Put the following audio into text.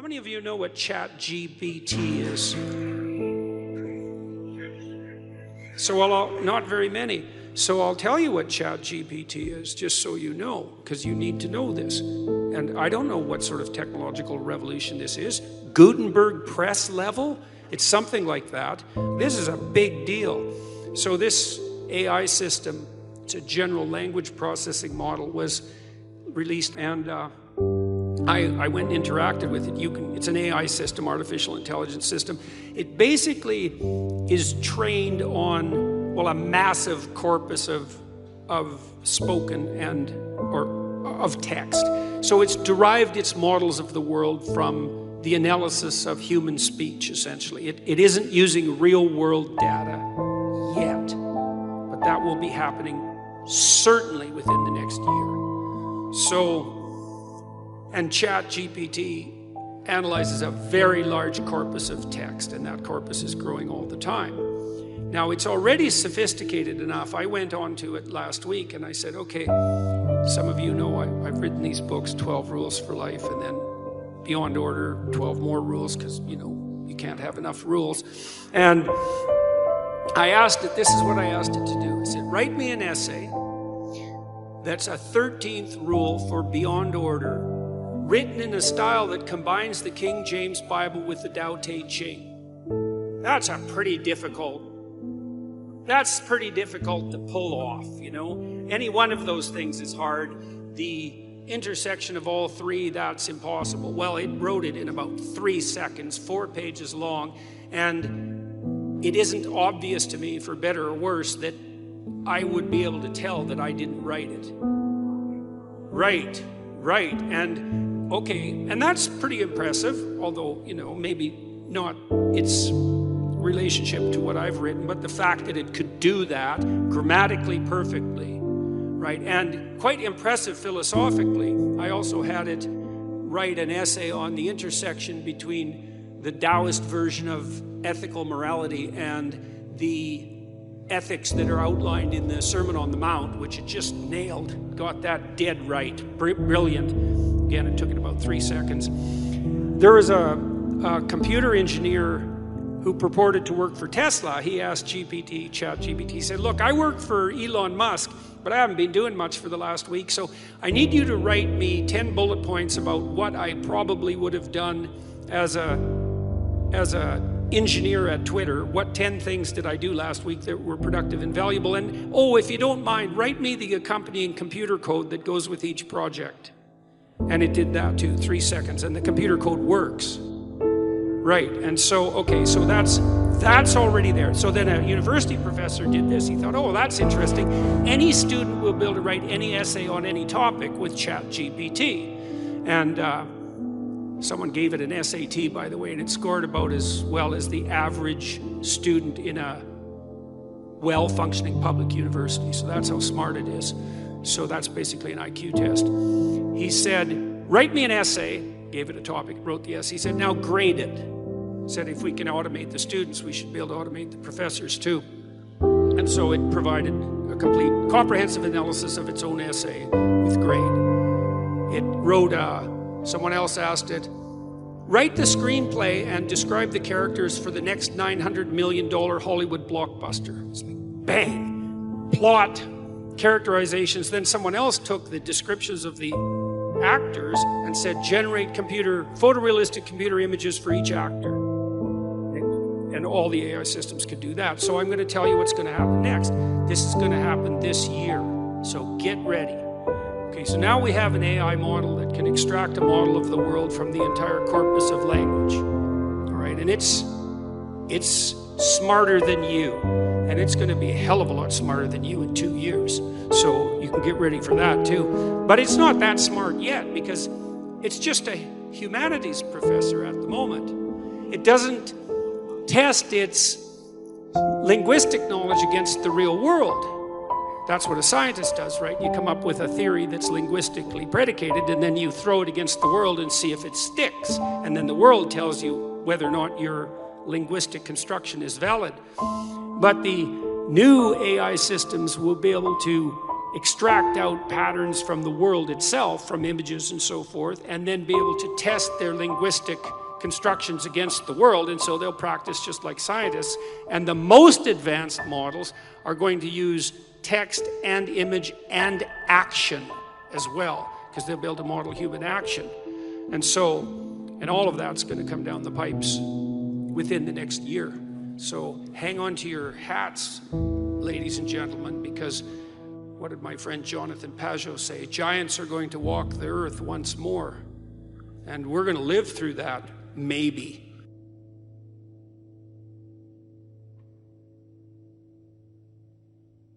many of you know what ChatGPT is? So, not very many. So I'll tell you what ChatGPT is, just so you know, because you need to know this. And I don't know what sort of technological revolution this is. Gutenberg press level? It's something like that. This is a big deal. So this AI system, it's a general language processing model, was released, and I went and interacted with it. It's an AI system, artificial intelligence system. It basically is trained on, well, a massive corpus of spoken or of text. So it's derived its models of the world from the analysis of human speech, essentially. It isn't using real world data yet, but that will be happening certainly within the next year. So, and ChatGPT analyzes a very large corpus of text, and that corpus is growing all the time. Now, it's already sophisticated enough. I went on to it last week and I said, okay, some of you know I've written these books, 12 Rules for Life, and then Beyond Order, 12 more rules, because, you can't have enough rules. And I asked it, this is what I asked it to do. I said, write me an essay that's a 13th rule for Beyond Order, written in a style that combines the King James Bible with the Tao Te Ching. That's pretty difficult to pull off, Any one of those things is hard. The intersection of all three, that's impossible. Well, it wrote it in about 3 seconds, 4 pages long, and it isn't obvious to me, for better or worse, that I would be able to tell that I didn't write it. Right. And okay, and that's pretty impressive, although, maybe not its relationship to what I've written, but the fact that it could do that grammatically perfectly, right? And quite impressive philosophically. I also had it write an essay on the intersection between the Taoist version of ethical morality and the ethics that are outlined in the Sermon on the Mount, which it just nailed, got that dead right, brilliant. Again, it took it about 3 seconds. There was a computer engineer who purported to work for Tesla. He asked ChatGPT, he said, look, I work for Elon Musk, but I haven't been doing much for the last week, so I need you to write me 10 bullet points about what I probably would have done as a engineer at Twitter. What 10 things did I do last week that were productive and valuable? And, if you don't mind, write me the accompanying computer code that goes with each project. And it did that too, 3 seconds, and the computer code works. Right, and so, okay, so that's already there. So then a university professor did this. He thought, that's interesting. Any student will be able to write any essay on any topic with ChatGPT. And someone gave it an SAT, by the way, and it scored about as well as the average student in a well-functioning public university. So that's how smart it is. So that's basically an IQ test. He said, write me an essay, gave it a topic, wrote the essay. He said, now grade it. Said if we can automate the students, we should be able to automate the professors too. And so it provided a complete, comprehensive analysis of its own essay with grade. It wrote, someone else asked it, write the screenplay and describe the characters for the next $900 million Hollywood blockbuster. It's like, bang, plot, characterizations. Then someone else took the descriptions of the actors and said, generate photorealistic computer images for each actor. And all the AI systems could do that. So I'm going to tell you what's going to happen next. This is going to happen this year. So get ready. Okay, so now we have an AI model that can extract a model of the world from the entire corpus of language. All right, and it's smarter than you. And it's going to be a hell of a lot smarter than you in 2 years. So you can get ready for that too. But it's not that smart yet because it's just a humanities professor at the moment. It doesn't test its linguistic knowledge against the real world. That's what a scientist does, right? You come up with a theory that's linguistically predicated, and then you throw it against the world and see if it sticks. And then the world tells you whether or not your linguistic construction is valid. But the new AI systems will be able to extract out patterns from the world itself, from images and so forth, and then be able to test their linguistic constructions against the world. And so they'll practice just like scientists. And the most advanced models are going to use text and image and action as well, because they'll be able to model human action. And so, and all of that's going to come down the pipes within the next year. So hang on to your hats, ladies and gentlemen, because what did my friend Jonathan Pajot say? Giants are going to walk the earth once more. And we're going to live through that, maybe.